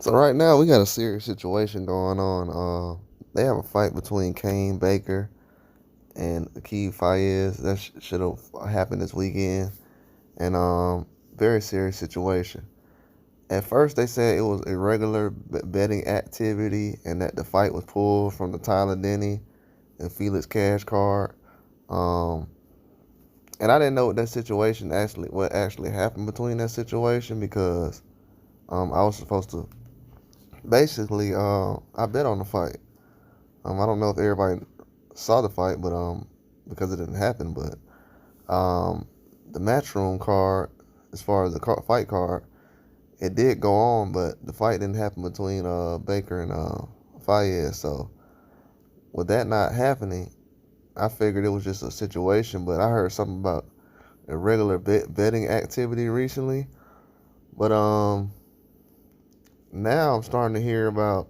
So right now we got a serious situation going on. They have a fight between Kane Baker and Baker-Fiaz. That should have happened this weekend, and very serious situation. At first they said it was irregular betting activity and that the fight was pulled from the Tyler Denny and Felix Cash card. Um, and I didn't know what actually happened between that situation because I was supposed to basically I bet on the fight. I don't know if everybody saw the fight, but because it didn't happen, but the matchroom card, as far as the fight card, it did go on, but the fight didn't happen between Baker and Fiaz. So with that not happening, I figured it was just a situation. But I heard something about irregular betting activity recently. But now I'm starting to hear about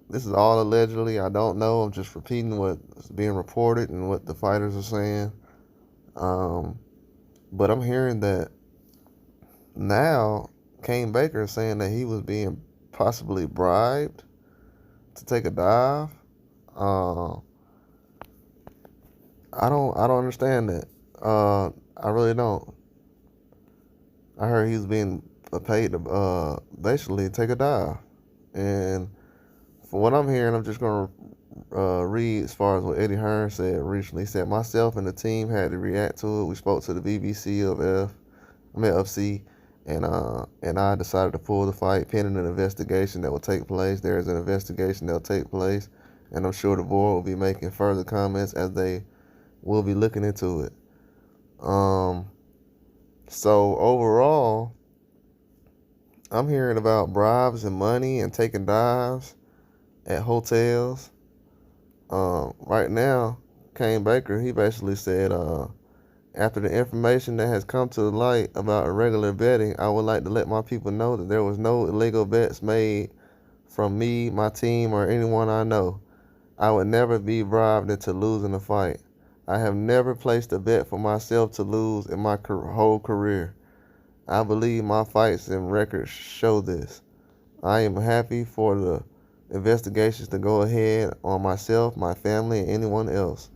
this is all allegedly. I don't know. I'm just repeating what's being reported and what the fighters are saying. Um, but I'm hearing that now Kane Baker is saying that he was being possibly bribed to take a dive. Uh, I don't understand that. I really don't. I heard he was being paid to basically take a dive, and from what I'm hearing, I'm just gonna read as far as what Eddie Hearn said recently. He said, "Myself and the team had to react to it. We spoke to the BBC of C, and I decided to pull the fight pending an investigation that will take place. There is an investigation that will take place, and I'm sure the board will be making further comments as they will be looking into it." Um, so overall, I'm hearing about bribes and money and taking dives at hotels. Right now, Kane Baker, he basically said, after the information that has come to light about irregular betting, I would like to let my people know that there was no illegal bets made from me, my team, or anyone I know. I would never be bribed into losing a fight. I have never placed a bet for myself to lose in my whole career. I believe my fights and records show this. I am happy for the investigations to go ahead on myself, my family, and anyone else.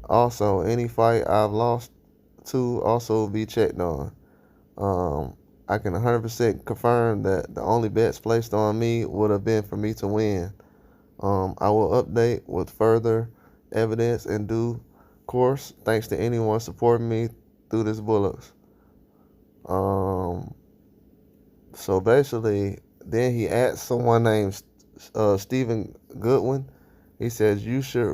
Also, any fight I've lost to also be checked on. I can 100% confirm that the only bets placed on me would have been for me to win. I will update with further evidence in due course. Thanks to anyone supporting me through this bullocks. Um, so basically, then he asked someone named Stephen Goodwin. He says you should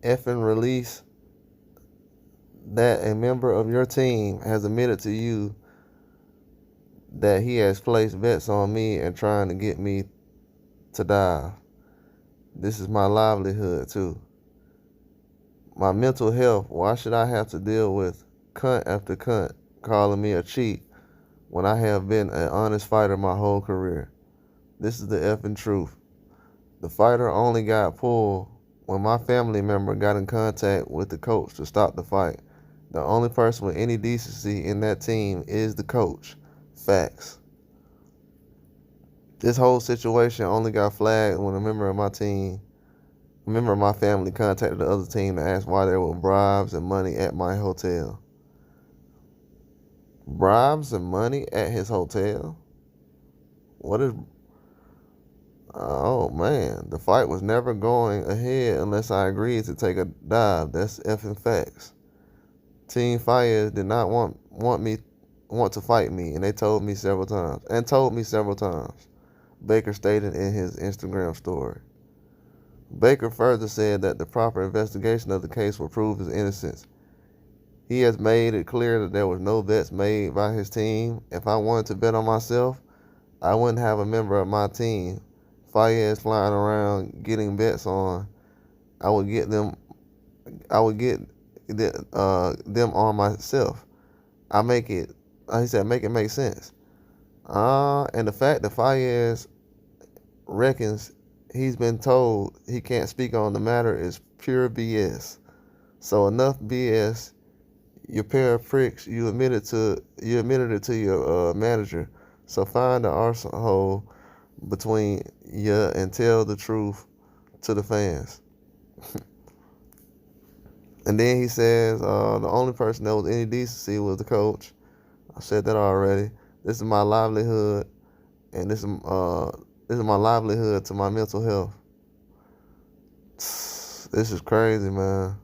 effing release that a member of your team has admitted to you that he has placed bets on me and trying to get me to die. This is my livelihood too. My mental health. Why should I have to deal with cunt after cunt calling me a cheat when I have been an honest fighter my whole career? This is the effing truth. The fighter only got pulled when my family member got in contact with the coach to stop the fight. The only person with any decency in that team is the coach. Facts. This whole situation only got flagged when a member of my family contacted the other team to ask why there were bribes and money at my hotel. Bribes and money at his hotel? What is... Oh man, the fight was never going ahead unless I agreed to take a dive. That's effing facts. Team Fires did not want to fight me, and they told me several times. Baker stated in his Instagram story. Baker further said that the proper investigation of the case will prove his innocence. He has made it clear that there was no bets made by his team. If I wanted to bet on myself, I wouldn't have a member of my team, Fayez, flying around getting bets on. I would get them. I would get them on myself. I make it. He said, make it make sense. And the fact that Fayez reckons he's been told he can't speak on the matter is pure BS. So enough BS. You pair of pricks. You admitted it to your manager. So find the arsehole between you and tell the truth to the fans. And then he says the only person that was any decency was the coach. I said that already. This is my livelihood, and this is my livelihood to my mental health. This is crazy, man.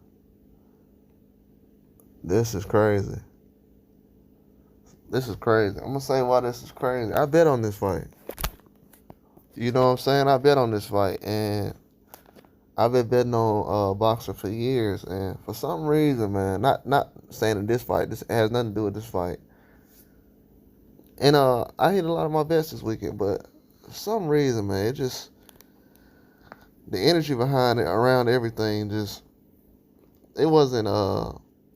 This is crazy. This is crazy. I'm gonna say why this is crazy. I bet on this fight. You know what I'm saying? I bet on this fight, and I've been betting on boxer for years, and for some reason, man, not saying in this fight. This has nothing to do with this fight. And I hit a lot of my bets this weekend, but for some reason, man, it just the energy behind it, around everything, just it wasn't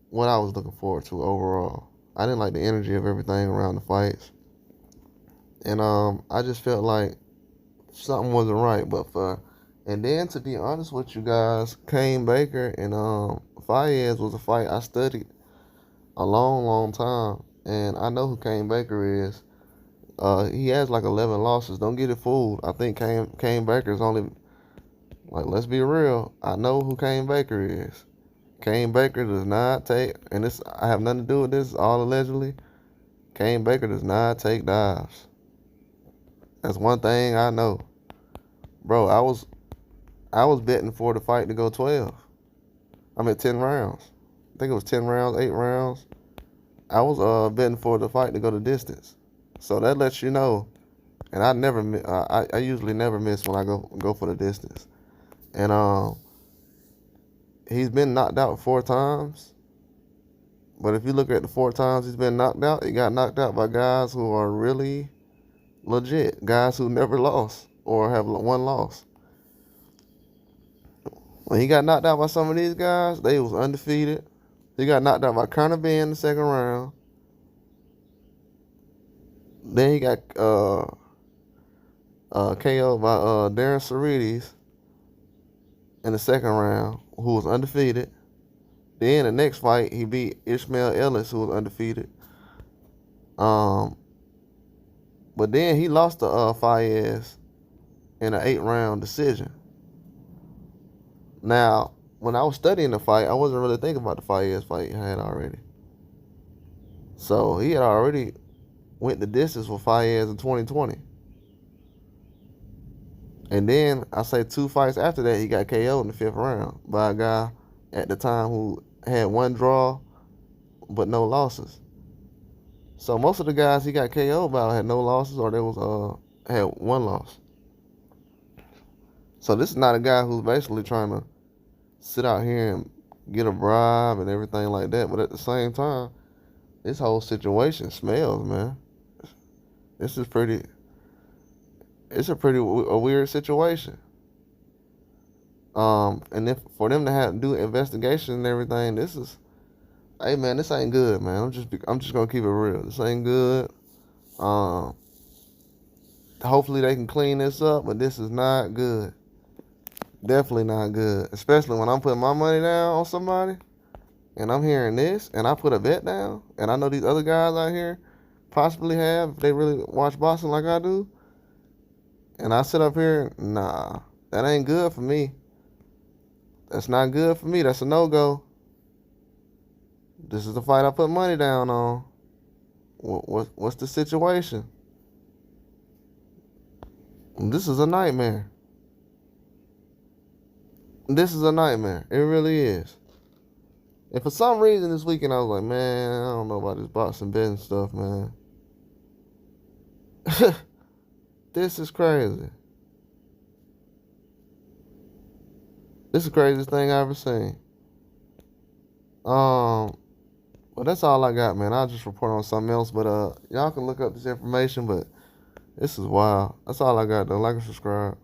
what I was looking forward to overall. I didn't like the energy of everything around the fights, and I just felt like something wasn't right. And then to be honest with you guys, Kane Baker and Fiaz was a fight I studied a long time, and I know who Kane Baker is. He has like 11 losses. Don't get it fooled. I think Kane Baker is only, like, let's be real. I know who Kane Baker is. Kane Baker does not take, and this, I have nothing to do with this, all allegedly. Kane Baker does not take dives. That's one thing I know. Bro, I was betting for the fight to go 12. I'm at 10 rounds. I think it was 10 rounds, 8 rounds. I was betting for the fight to go the distance. So that lets you know. And I usually never miss when I go for the distance. And he's been knocked out 4 times. But if you look at the 4 times he's been knocked out, he got knocked out by guys who are really legit. Guys who never lost or have one loss. When he got knocked out by some of these guys, they was undefeated. He got knocked out by Conor Ben in the second round. Then he got KO'd by Darren Cerritos in the second round, who was undefeated. Then the next fight, he beat Ishmael Ellis, who was undefeated. But then he lost to Fiaz in an 8-round decision. Now, when I was studying the fight, I wasn't really thinking about the Fiaz fight he had already. So he had already went the distance with Fiaz in 2020. And then I say 2 fights after that, he got KO'd in the 5th round by a guy at the time who had 1 draw but no losses. So most of the guys he got KO'd by had no losses, or they was had 1 loss. So this is not a guy who's basically trying to sit out here and get a bribe and everything like that. But at the same time, this whole situation smells, man. It's a pretty weird situation. And if for them to have to do investigation and everything, hey man, this ain't good, man. I'm just gonna keep it real. This ain't good. Hopefully they can clean this up, but this is not good. Definitely not good. Especially when I'm putting my money down on somebody and I'm hearing this and I put a bet down and I know these other guys out here possibly have, if they really watch boxing like I do, and I sit up here, nah, that ain't good for me. That's not good for me. That's a no-go. This is the fight I put money down on. What's the situation? This is a nightmare. This is a nightmare. It really is. And for some reason this weekend I was like, man, I don't know about this boxing betting stuff, man. This is crazy. This is the craziest thing I ever seen. Well, that's all I got, man. I'll just report on something else. But y'all can look up this information, but this is wild. That's all I got, though. Like and subscribe.